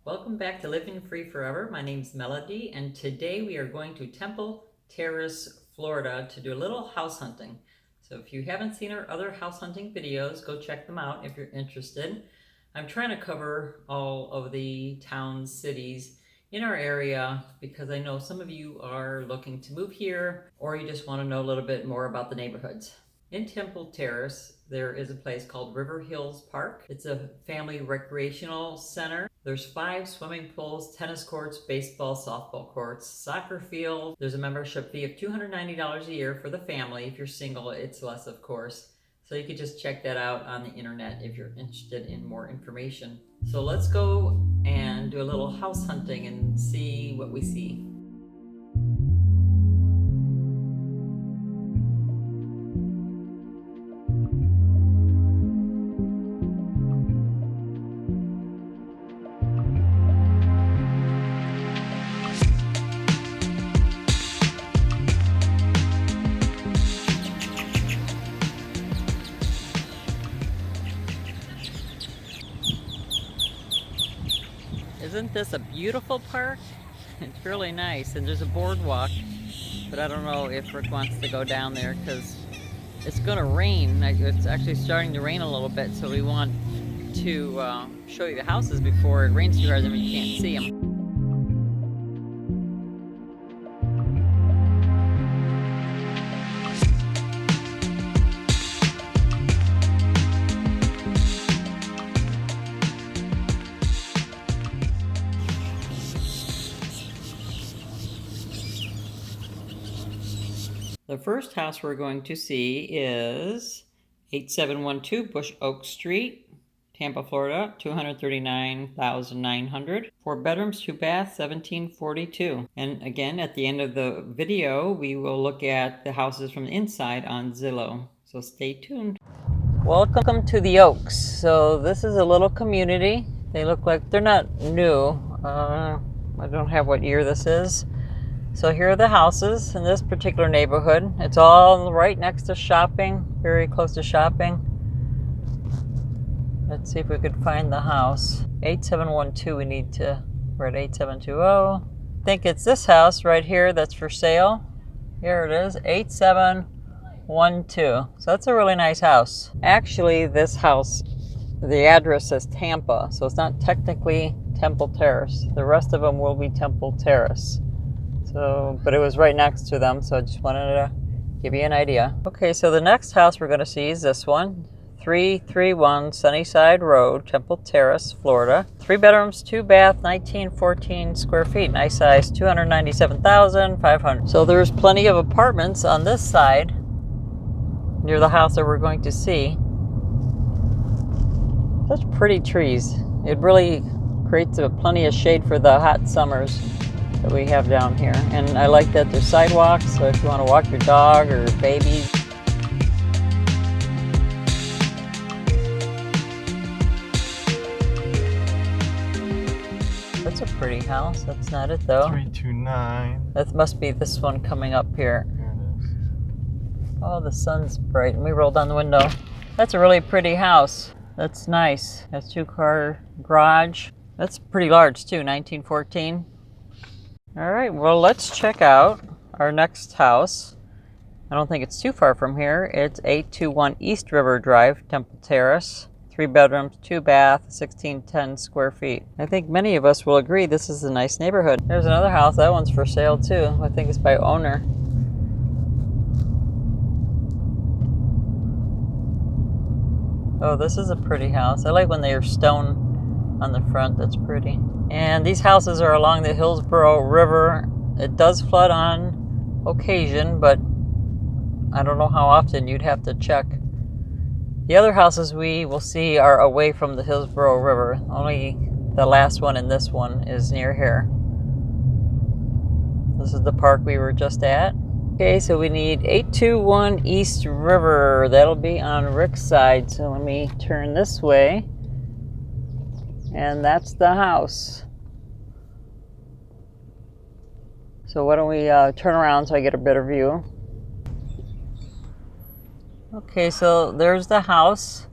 Welcome back to Living Free Forever. My name's Melody, and today we are going to Temple Terrace, Florida to do a little house hunting. So if you haven't seen our other house hunting videos, go check them out if you're interested. I'm trying to cover all of the towns, cities in our area because I know some of you are looking to move here or you just want to know a little bit more about the neighborhoods. In Temple Terrace, there is a place called River Hills Park. It's a family recreational center. There's 5 swimming pools, tennis courts, baseball, softball courts, soccer field. There's a membership fee of $290 a year for the family. If you're single, it's less, of course. So you could just check that out on the internet if you're interested in more information. So let's go and do a little house hunting and see what we see. Isn't this a beautiful park? It's really nice, and there's a boardwalk, but I don't know if Rick wants to go down there because it's going to rain. It's actually starting to rain a little bit, so we want to show you the houses before it rains too hard, then we can't see them. The first house we're going to see is 8712 Bush Oak Street, Tampa, Florida, $239,900. 4 bedrooms, 2 baths, $1,742. And again, at the end of the video, we will look at the houses from the inside on Zillow. So stay tuned. Welcome to the Oaks. So this is a little community. They look like they're not new. I don't have what year this is. So here are the houses in this particular neighborhood. It's all right next to shopping, very close to shopping. Let's see if we could find the house. 8712, we're at 8720. I think it's this house right here that's for sale. Here it is, 8712. So that's a really nice house. Actually, this house, the address says Tampa, so it's not technically Temple Terrace. The rest of them will be Temple Terrace. So, but it was right next to them, so I just wanted to give you an idea. Okay, so the next house we're going to see is this one, 331 Sunnyside Road, Temple Terrace, Florida. 3 bedrooms, 2 bath, 1914 square feet. Nice size, $297,500. So there's plenty of apartments on this side near the house that we're going to see. Such pretty trees. It really creates plenty of shade for the hot summers that we have down here. And I like that there's sidewalks, so if you want to walk your dog or baby. That's a pretty house. That's not it though. 329. That must be this one coming up here. Here it is. Oh, the sun's bright. Let me roll down the window. That's a really pretty house. That's nice. That's 2-car garage. That's pretty large too, 1914. All right, well, let's check out our next house. I don't think it's too far from here. It's 821 East River Drive, Temple Terrace. 3 bedrooms, 2 bath, 1610 square feet. I think many of us will agree this is a nice neighborhood. There's another house. That one's for sale too. I think it's by owner. Oh, this is a pretty house. I like when they are stone on the front. That's pretty. And these houses are along the Hillsborough River. It does flood on occasion, but I don't know how often. You'd have to check. The other houses we will see are away from the Hillsborough River. Only the last one and this one is near here. This is the park we were just at. Okay, so we need 821 East River. That'll be on Rick's side. So let me turn this way. And that's the house. So why don't we turn around so I get a better view. Okay, so there's the house.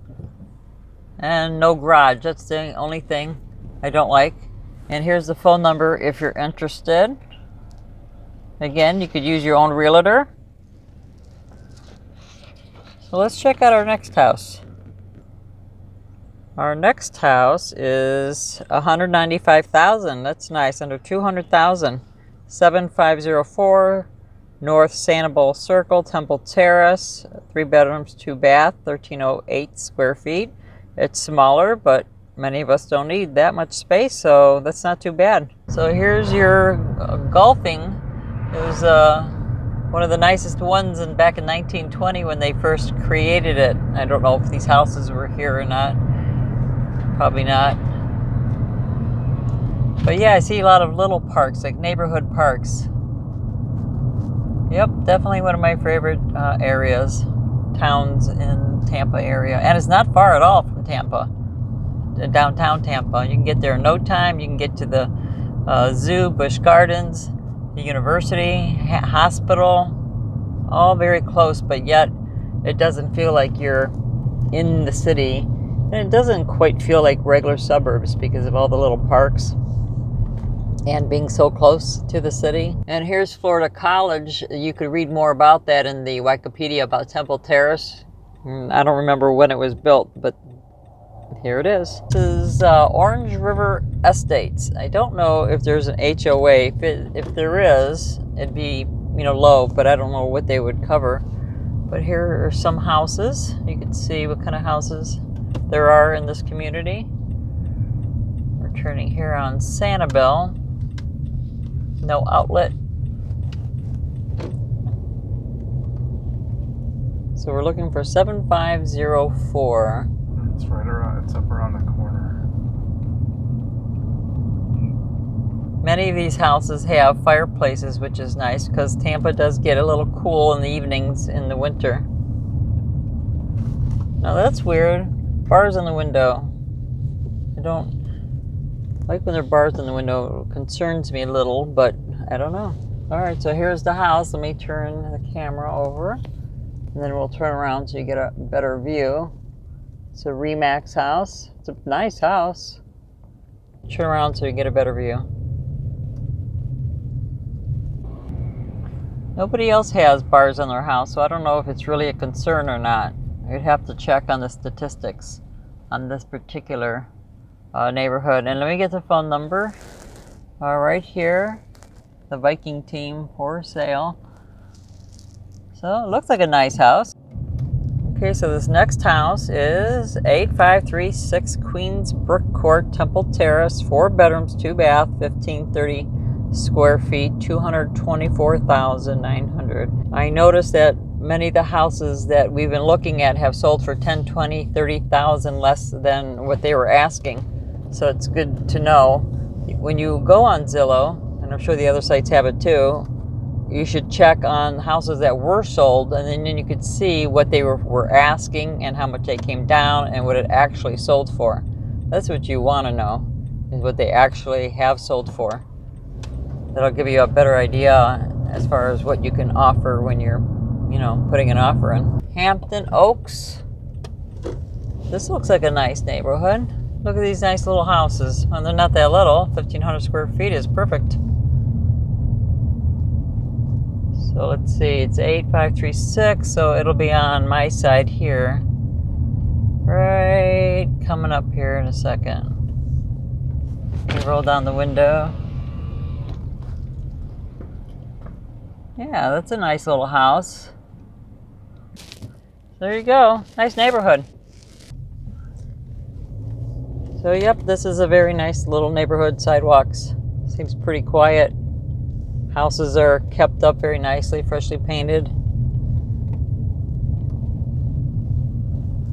And no garage. That's the only thing I don't like. And here's the phone number if you're interested. Again, you could use your own realtor. So let's check out our next house. Our next house is $195,000. That's nice, under $200,000. 7504 North Sanibel Circle, Temple Terrace. 3 bedrooms, 2 bath, 1308 square feet. It's smaller, but many of us don't need that much space, so that's not too bad. So here's your golfing. It was one of the nicest ones back in 1920 when they first created it. I don't know if these houses were here or not. Probably not. But yeah, I see a lot of little parks, like neighborhood parks. Yep, definitely one of my favorite areas, towns in Tampa area. And it's not far at all from Tampa, downtown Tampa. You can get there in no time. You can get to the zoo, Busch Gardens, the university, hospital, all very close, but yet it doesn't feel like you're in the city. And it doesn't quite feel like regular suburbs because of all the little parks and being so close to the city. And here's Florida College. You could read more about that in the Wikipedia about Temple Terrace. I don't remember when it was built, but here it is. This is Orange River Estates. I don't know if there's an HOA. If there is, it'd be low, but I don't know what they would cover. But here are some houses. You can see what kind of houses there are in this community. We're turning here on Sanibel. No outlet. So we're looking for 7504. It's right around, it's up around the corner. Many of these houses have fireplaces, which is nice because Tampa does get a little cool in the evenings in the winter. Now that's weird. Bars in the window. I don't like when there are bars in the window. It concerns me a little, but I don't know. All right, so here's the house. Let me turn the camera over, and then we'll turn around so you get a better view. It's a Remax house. It's a nice house. Turn around so you get a better view. Nobody else has bars in their house, so I don't know if it's really a concern or not. You'd have to check on the statistics on this particular neighborhood. And let me get the phone number. Right here, the Viking team for sale. So it looks like a nice house. Okay, so this next house is 8536 Queens Brook Court, Temple Terrace, 4 bedrooms, 2 bath, 1530 square feet, $224,900. I noticed that many of the houses that we've been looking at have sold for $10,000, $20,000, $30,000 less than what they were asking. So it's good to know. When you go on Zillow, and I'm sure the other sites have it too, you should check on houses that were sold, and then you could see what they were asking and how much they came down and what it actually sold for. That's what you want to know, is what they actually have sold for. That'll give you a better idea as far as what you can offer when you're, putting an offer in. Hampton Oaks. This looks like a nice neighborhood. Look at these nice little houses. And they're not that little. 1,500 square feet is perfect. So let's see, it's 8536, so it'll be on my side here. Right, coming up here in a second. Roll down the window. Yeah, that's a nice little house. There you go, nice neighborhood. So yep, this is a very nice little neighborhood. Sidewalks, seems pretty quiet. Houses are kept up very nicely, freshly painted.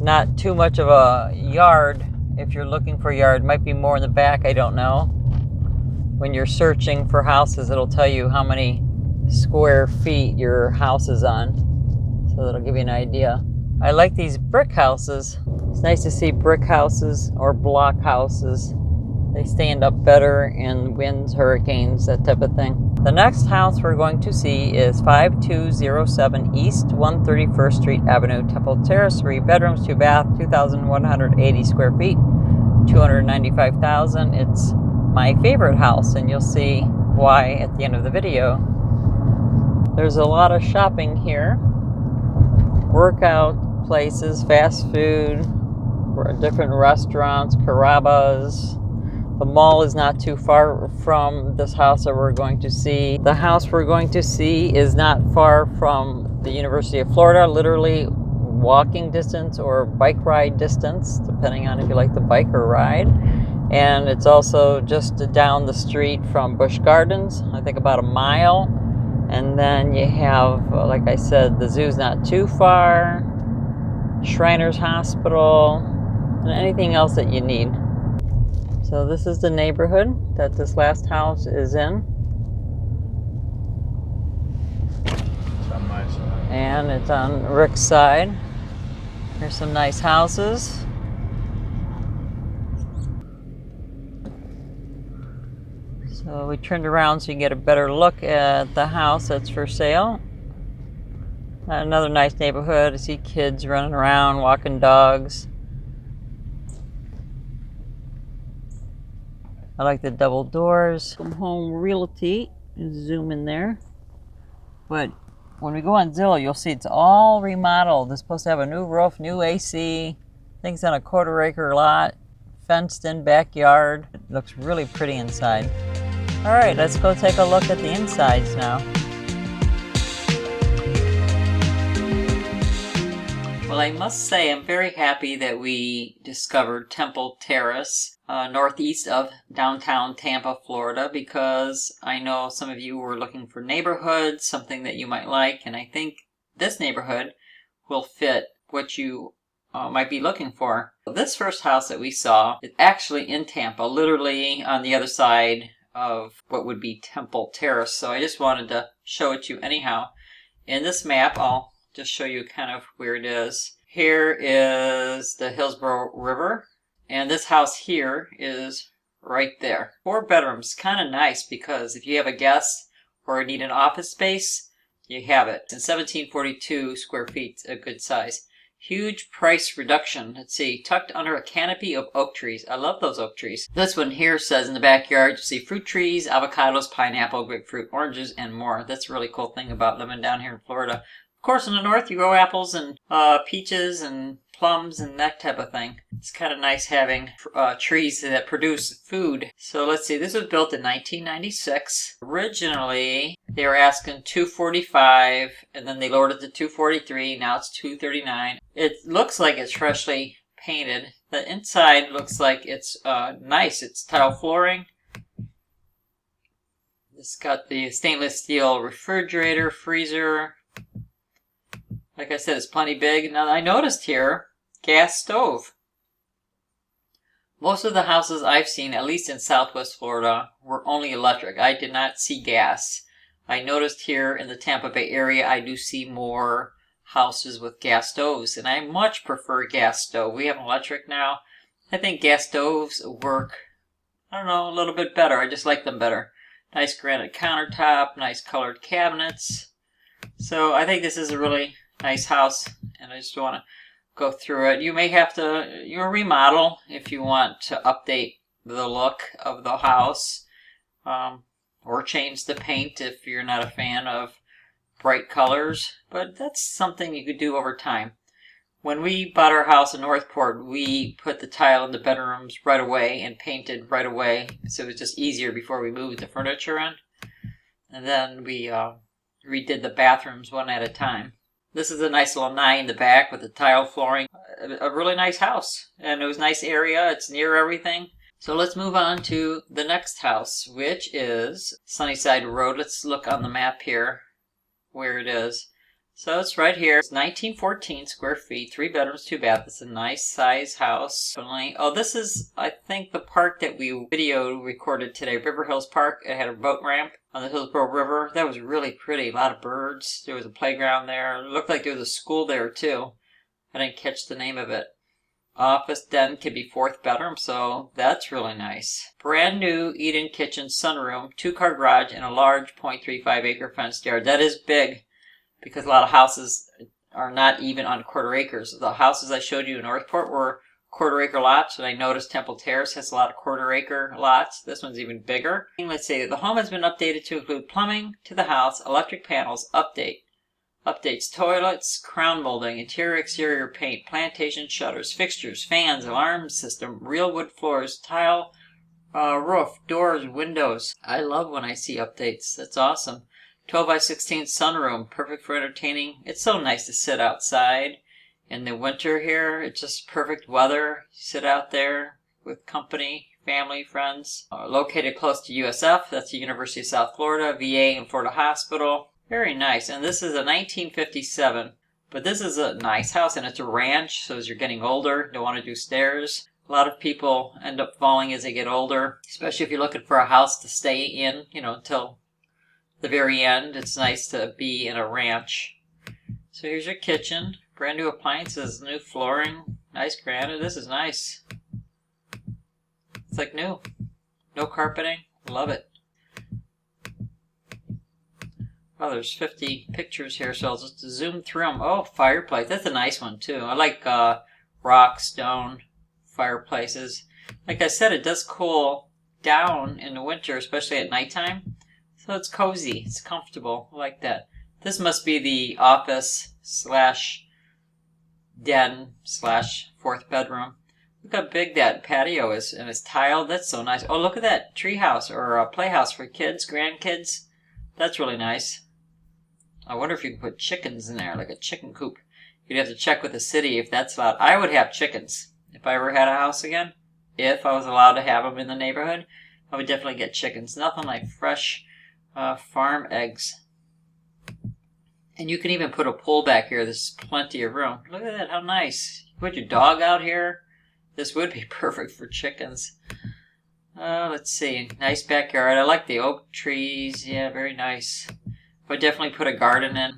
Not too much of a yard. If you're looking for a yard, might be more in the back, I don't know. When you're searching for houses, it'll tell you how many square feet your house is on. So that'll give you an idea. I like these brick houses. It's nice to see brick houses or block houses. They stand up better in winds, hurricanes, that type of thing. The next house we're going to see is 5207 East 131st Street Avenue, Temple Terrace, 3 bedrooms, 2 bath, 2,180 square feet, $295,000. It's my favorite house, and you'll see why at the end of the video. There's a lot of shopping here. Workout places, fast food, different restaurants, Carrabba's. The mall is not too far from this house that we're going to see. The house we're going to see is not far from the University of Florida, literally walking distance or bike ride distance, depending on if you like the bike or ride. And it's also just down the street from Busch Gardens, I think about a mile. And then you have, like I said, the zoo's not too far, Shriners Hospital, and anything else that you need. So this is the neighborhood that this last house is in. It's on my side. And it's on Rick's side. There's some nice houses. So we turned around so you can get a better look at the house that's for sale. Another nice neighborhood. I see kids running around, walking dogs. I like the double doors. From Home Realty, zoom in there. But when we go on Zillow, you'll see it's all remodeled. It's supposed to have a new roof, new AC. Things on a 1/4 acre lot, fenced in backyard. It looks really pretty inside. All right, let's go take a look at the insides now. Well, I must say I'm very happy that we discovered Temple Terrace, northeast of downtown Tampa, Florida, because I know some of you were looking for neighborhoods, something that you might like, and I think this neighborhood will fit what you might be looking for. This first house that we saw is actually in Tampa, literally on the other side of what would be Temple Terrace, so I just wanted to show it to you anyhow. In this map, I'll just show you kind of where it is. Here is the Hillsborough River, and this house here is right there. 4 bedrooms, kind of nice because if you have a guest or need an office space, you have it. And 1742 square feet, a good size. Huge price reduction. Let's see, tucked under a canopy of oak trees. I love those oak trees. This one here says in the backyard, you see fruit trees, avocados, pineapple, grapefruit, oranges, and more. That's a really cool thing about living down here in Florida. Of course, in the north, you grow apples and peaches and plums and that type of thing. It's kind of nice having trees that produce food. So let's see, this was built in 1996. Originally, they were asking $245, and then they lowered it to $243. Now it's $239. It looks like it's freshly painted. The inside looks like it's nice. It's tile flooring. It's got the stainless steel refrigerator, freezer. Like I said, it's plenty big. Now, I noticed here, gas stove. Most of the houses I've seen, at least in Southwest Florida, were only electric. I did not see gas. I noticed here in the Tampa Bay area, I do see more houses with gas stoves, and I much prefer gas stove. We have an electric now. I think gas stoves work, I don't know, a little bit better. I just like them better. Nice granite countertop, nice colored cabinets. So I think this is a really nice house, and I just want to go through it. You may have to remodel if you want to update the look of the house, or change the paint if you're not a fan of bright colors, but that's something you could do over time. When we bought our house in Northport, we put the tile in the bedrooms right away and painted right away, so it was just easier before we moved the furniture in. And then we redid the bathrooms one at a time. This is a nice little 9 in the back with the tile flooring. A really nice house, and it was a nice area. It's near everything. So let's move on to the next house, which is Sunnyside Road. Let's look on the map here where it is. So it's right here. It's 1914 square feet, 3 bedrooms, 2 baths. It's a nice size house. Oh, this is, I think, the park that we video recorded today, River Hills Park. It had a boat ramp on the Hillsborough River. That was really pretty. A lot of birds. There was a playground there. It looked like there was a school there, too. I didn't catch the name of it. Office den could be 4th bedroom, so that's really nice. Brand new eat-in kitchen, sunroom, 2-car garage, and a large 0.35 acre fenced yard. That is big, because a lot of houses are not even on 1/4 acres. The houses I showed you in Northport were quarter-acre lots, and I noticed Temple Terrace has a lot of quarter-acre lots. This one's even bigger. Let's see, the home has been updated to include plumbing to the house, electric panels, updates toilets, crown molding, interior exterior paint, plantation shutters, fixtures, fans, alarm system, real wood floors, tile roof, doors, windows. I love when I see updates. That's awesome. 12 by 16 sunroom, perfect for entertaining. It's so nice to sit outside in the winter here. It's just perfect weather. Sit out there with company, family, friends. Located close to USF, that's the University of South Florida, VA and Florida Hospital. Very nice. And this is a 1957, but this is a nice house, and it's a ranch, so as you're getting older, don't want to do stairs. A lot of people end up falling as they get older, especially if you're looking for a house to stay in, until the very end. It's nice to be in a ranch. So here's your kitchen. Brand new appliances, new flooring, nice granite. This is nice. It's like new. No carpeting. Love it. Oh, there's 50 pictures here, so I'll just zoom through them. Oh, fireplace. That's a nice one, too. I like rock, stone fireplaces. Like I said, it does cool down in the winter, especially at nighttime. So it's cozy. It's comfortable. I like that. This must be the office slash den slash fourth bedroom. Look how big that patio is, and it's tiled. That's so nice. Oh, look at that tree house or a playhouse for kids, grandkids. That's really nice. I wonder if you can put chickens in there, like a chicken coop. You'd have to check with the city if that's allowed. I would have chickens if I ever had a house again. If I was allowed to have them in the neighborhood, I would definitely get chickens. Nothing like fresh farm eggs. And you can even put a pool back here. There's plenty of room. Look at that, how nice. You put your dog out here. This would be perfect for chickens. Let's see. Nice backyard. I like the oak trees. Yeah, very nice. I would definitely put a garden in.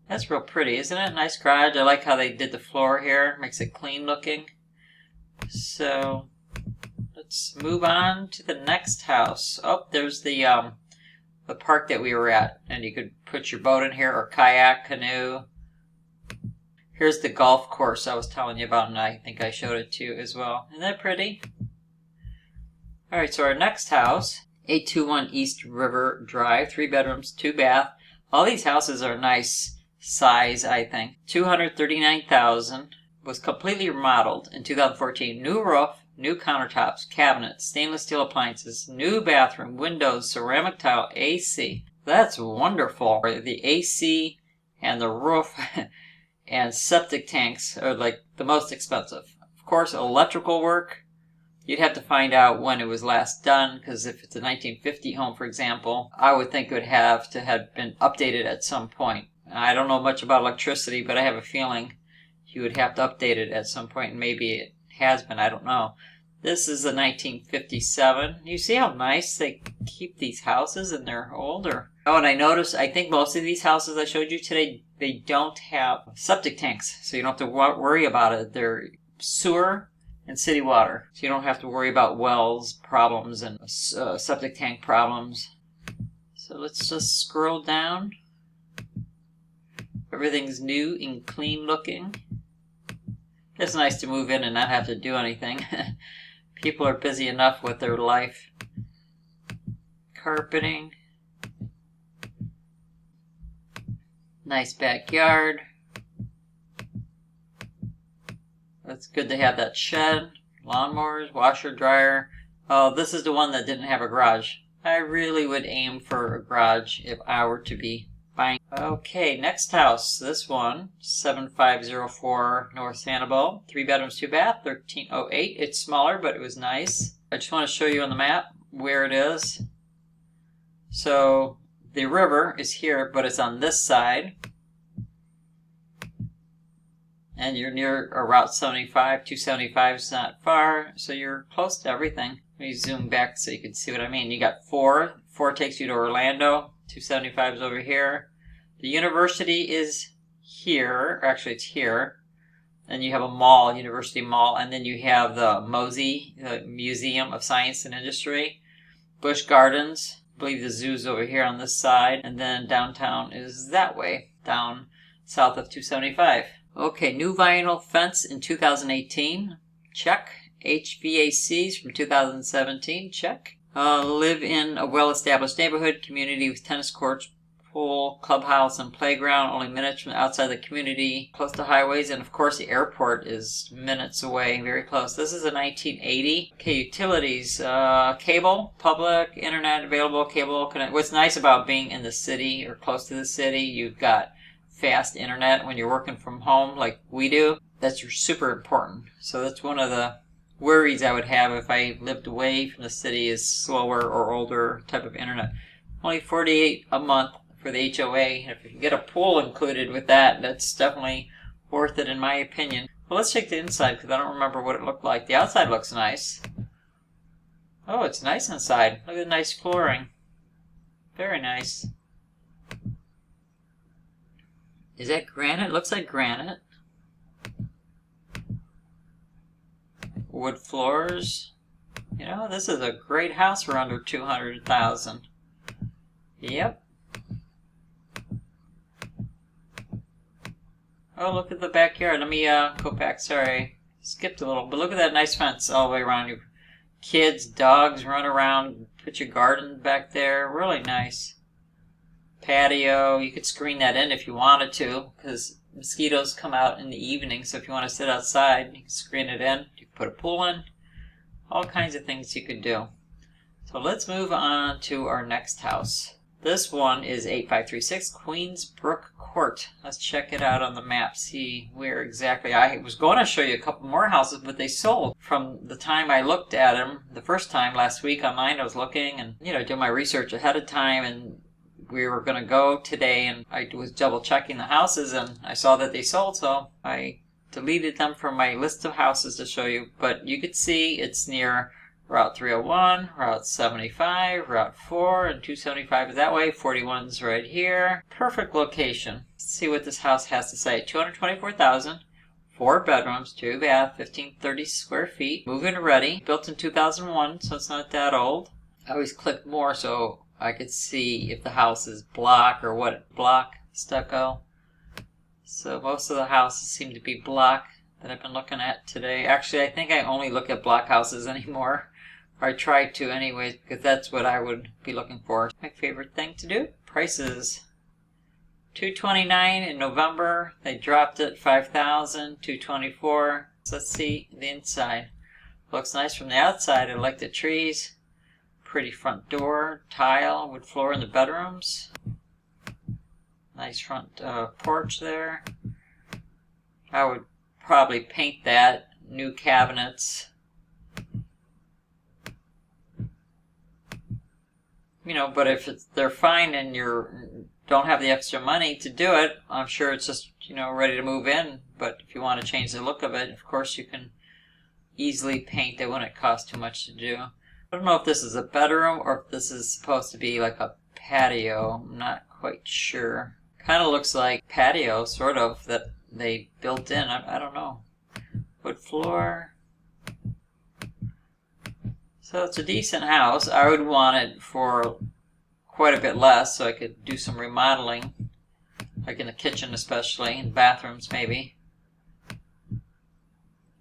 That's real pretty, isn't it? Nice garage. I like how they did the floor here. Makes it clean looking. So, let's move on to the next house. Oh, there's the park that we were at. And you could put your boat in here, or kayak, canoe. Here's the golf course I was telling you about, and I think I showed it to you as well. Isn't that pretty? Alright, so our next house, 821 East River Drive, 3 bedrooms, 2 bath. All these houses are nice size, I think. $239,000, was completely remodeled in 2014. New roof, new countertops, cabinets, stainless steel appliances, new bathroom, windows, ceramic tile, AC. That's wonderful. The AC and the roof and septic tanks are like the most expensive. Of course, electrical work, you'd have to find out when it was last done, because if it's a 1950 home, for example, I would think it would have to have been updated at some point. I don't know much about electricity, but I have a feeling you would have to update it at some point, and maybe it has been, I don't know. This is a 1957. You see how nice they keep these houses, and they're older. Oh, and I noticed, I think most of these houses I showed you today, they don't have septic tanks, so you don't have to worry about it. They're sewer and city water, so you don't have to worry about wells problems and septic tank problems. So let's just scroll down. Everything's new and clean looking. It's nice to move in and not have to do anything. People are busy enough with their life. Carpeting. Nice backyard. It's good to have that shed. Lawnmowers, washer, dryer. Oh, this is the one that didn't have a garage. I really would aim for a garage if I were to be buying. Okay, next house. This one, 7504 North Sanibel. 3 bedrooms, 2 bath, 1308. It's smaller, but it was nice. I just want to show you on the map where it is. So, the river is here, but it's on this side. And you're near Route 75. 275 is not far, so you're close to everything. Let me zoom back so you can see what I mean. You got 4. 4 takes you to Orlando. 275 is over here. The university is here. Actually, it's here. Then you have a mall, University Mall. And then you have the MOSI, the Museum of Science and Industry. Busch Gardens. I believe the zoo's over here on this side. And then downtown is that way, down south of 275. Okay, new vinyl fence in 2018. check. HVACs from 2017, check. Live in a well-established neighborhood, community with tennis courts, pool, clubhouse, and playground, only minutes from outside the community, close to highways, and of course the airport is minutes away, very close. This is a 1980. Okay, utilities, cable, public, internet available, cable connect. What's nice about being in the city or close to the city, you've got fast internet when you're working from home like we do. That's super important. So that's one of the worries I would have if I lived away from the city, is slower or older type of internet. Only $48 a month for the HOA. If you can get a pool included with that, that's definitely worth it in my opinion. Well, let's check the inside because I don't remember what it looked like. The outside looks nice. Oh, it's nice inside. Look at the nice flooring. Very nice. Is that granite? Looks like granite. Wood floors. You know, this is a great house for under $200,000. Yep. Oh, look at the backyard. Let me go back. Sorry, skipped a little. But look at that nice fence all the way around. Your kids, dogs run around. Put your garden back there. Really nice. Patio. You could screen that in if you wanted to, because mosquitoes come out in the evening. So if you want to sit outside, you can screen it in. You can put a pool in. All kinds of things you could do. So let's move on to our next house. This one is 8536 Queensbrook Court. Let's check it out on the map, see where exactly. I was going to show you a couple more houses, but they sold from the time I looked at them the first time last week online. I was looking and, doing my research ahead of time, and we were going to go today, and I was double checking the houses, and I saw that they sold, so I deleted them from my list of houses to show you. But you could see it's near Route 301, Route 75, Route 4, and 275 is that way. 41's right here. Perfect location. Let's see what this house has to say. $224,000, 4 bedrooms, 2 bath, 1,530 square feet. Move-in ready. Built in 2001, so it's not that old. I always click more so I could see if the house is block or what. Block, stucco. So most of the houses seem to be block that I've been looking at today. Actually, I think I only look at block houses anymore. Or I try to anyways, because that's what I would be looking for. My favorite thing to do. Prices. $229 in November. They dropped it. $5,000. $224. So let's see the inside. Looks nice from the outside. I like the trees. Pretty front door. Tile. Wood floor in the bedrooms. Nice front porch there. I would probably paint that. New cabinets. But if they're fine and you don't have the extra money to do it, I'm sure it's just, ready to move in. But if you want to change the look of it, of course you can easily paint it when it costs too much to do. I don't know if this is a bedroom or if this is supposed to be like a patio. I'm not quite sure. Kind of looks like patio, sort of, that they built in. I don't know. Wood floor. So it's a decent house. I would want it for quite a bit less so I could do some remodeling, like in the kitchen especially, and bathrooms maybe.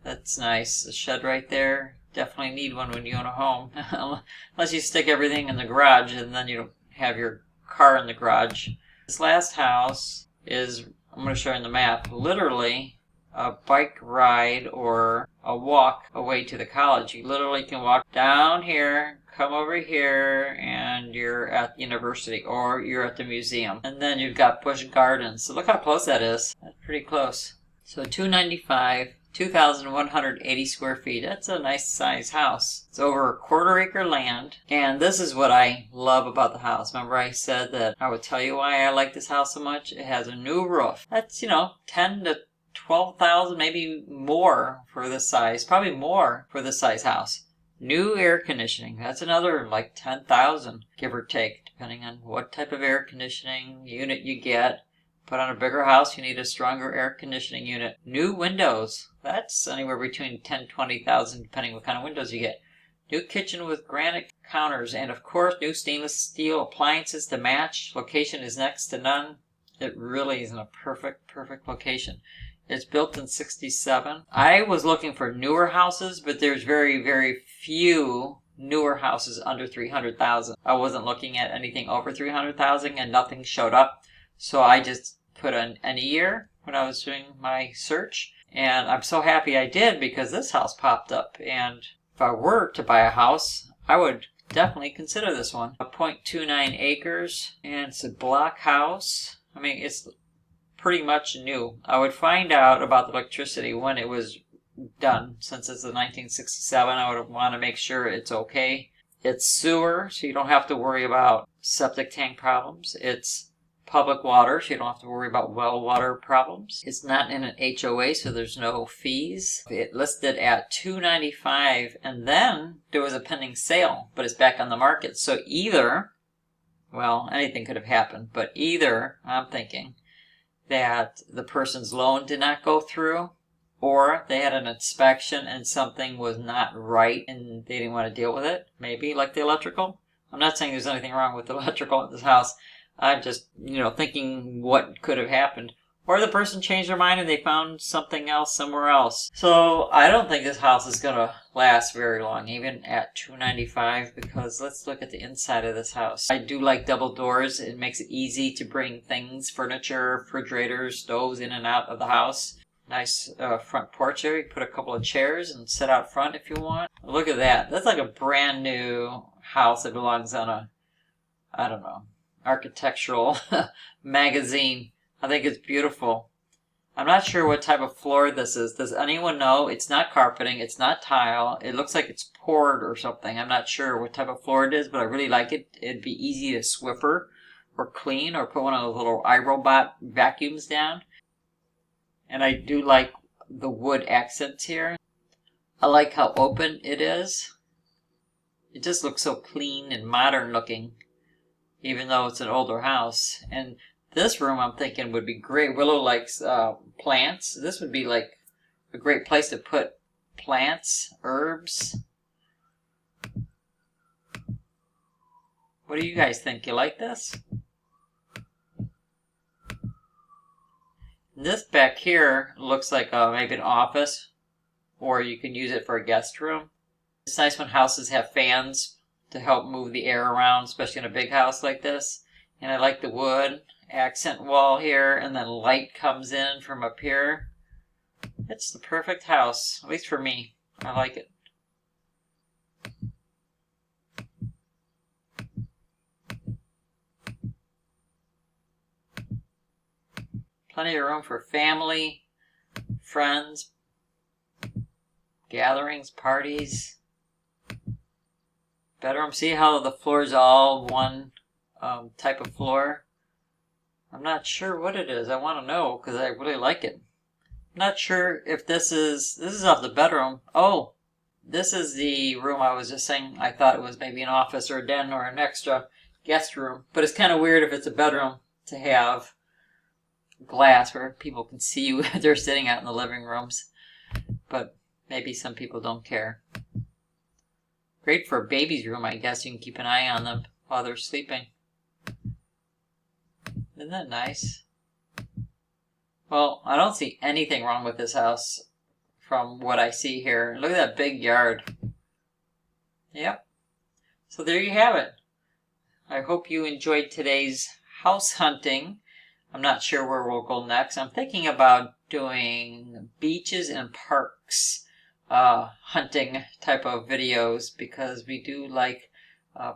That's nice. The shed right there. Definitely need one when you own a home. Unless you stick everything in the garage and then you don't have your car in the garage. This last house is, I'm going to show you on the map, literally a bike ride or a walk away to the college. You literally can walk down here, come over here, and you're at the university or you're at the museum. And then you've got Busch Gardens. So look how close that is. That's pretty close. So $295, 2,180 square feet. That's a nice size house. It's over a quarter-acre land. And this is what I love about the house. Remember I said that I would tell you why I like this house so much? It has a new roof. That's, 10 to 12,000, maybe more for this size. Probably more for this size house. New air conditioning. That's another like 10,000, give or take, depending on what type of air conditioning unit you get. But on a bigger house, you need a stronger air conditioning unit. New windows. That's anywhere between 10,000 to 20,000, depending what kind of windows you get. New kitchen with granite counters. And of course, new stainless steel appliances to match. Location is next to none. It really is in a perfect location. It's built in 67. I was looking for newer houses, but there's very, very few newer houses under 300,000. I wasn't looking at anything over 300,000 and nothing showed up. So I just put in a year when I was doing my search. And I'm so happy I did because this house popped up. And if I were to buy a house, I would definitely consider this one. 0.29 acres, and it's a block house. I mean, it's pretty much new. I would find out about the electricity when it was done. Since it's a 1967, I would want to make sure it's okay. It's sewer, so you don't have to worry about septic tank problems. It's public water, so you don't have to worry about well water problems. It's not in an HOA, so there's no fees. It listed at $295, and then there was a pending sale, but it's back on the market. So either, well, anything could have happened, but either, I'm thinking, that the person's loan did not go through, or they had an inspection and something was not right and they didn't want to deal with it. Maybe, like the electrical. I'm not saying there's anything wrong with the electrical at this house. I'm just, thinking what could have happened. Or the person changed their mind and they found something else somewhere else. So I don't think this house is going to last very long, even at $295, because let's look at the inside of this house. I do like double doors. It makes it easy to bring things, furniture, refrigerators, stoves in and out of the house. Nice front porch area. You put a couple of chairs and sit out front if you want. Look at that. That's like a brand new house that belongs on a, I don't know, architectural magazine. I think it's beautiful. I'm not sure what type of floor this is. Does anyone know? It's not carpeting. It's not tile. It looks like it's poured or something. I'm not sure what type of floor it is, but I really like it. It'd be easy to Swiffer or clean or put one of those little iRobot vacuums down. And I do like the wood accents here. I like how open it is. It just looks so clean and modern looking, even though it's an older house. And this room, I'm thinking, would be great. Willow likes plants. This would be like a great place to put plants, herbs. What do you guys think? You like this? This back here looks like maybe an office, or you can use it for a guest room. It's nice when houses have fans to help move the air around, especially in a big house like this. And I like the wood accent wall here, and then light comes in from up here. It's the perfect house, at least for me. I like it. Plenty of room for family, friends, gatherings, parties. Bedroom. See how the floor is all one type of floor? I'm not sure what it is. I want to know because I really like it. I'm not sure if this is off the bedroom. Oh, this is the room I was just saying. I thought it was maybe an office or a den or an extra guest room. But it's kind of weird if it's a bedroom to have glass where people can see you if they're sitting out in the living rooms. But maybe some people don't care. Great for a baby's room, I guess. You can keep an eye on them while they're sleeping. Isn't that nice? Well, I don't see anything wrong with this house from what I see here. Look at that big yard. Yep. So there you have it. I hope you enjoyed today's house hunting. I'm not sure where we'll go next. I'm thinking about doing beaches and parks hunting type of videos because we do like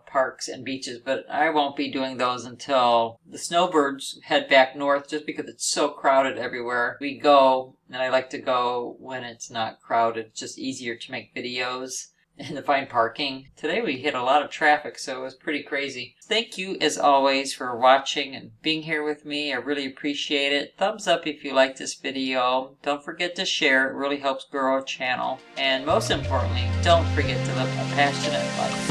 parks and beaches, but I won't be doing those until the snowbirds head back north just because it's so crowded everywhere we go, and I like to go when it's not crowded. It's just easier to make videos and to find parking. Today we hit a lot of traffic, so it was pretty crazy. Thank you as always for watching and being here with me. I really appreciate it. Thumbs up if you like this video. Don't forget to share. It really helps grow our channel. And most importantly, don't forget to live a passionate life.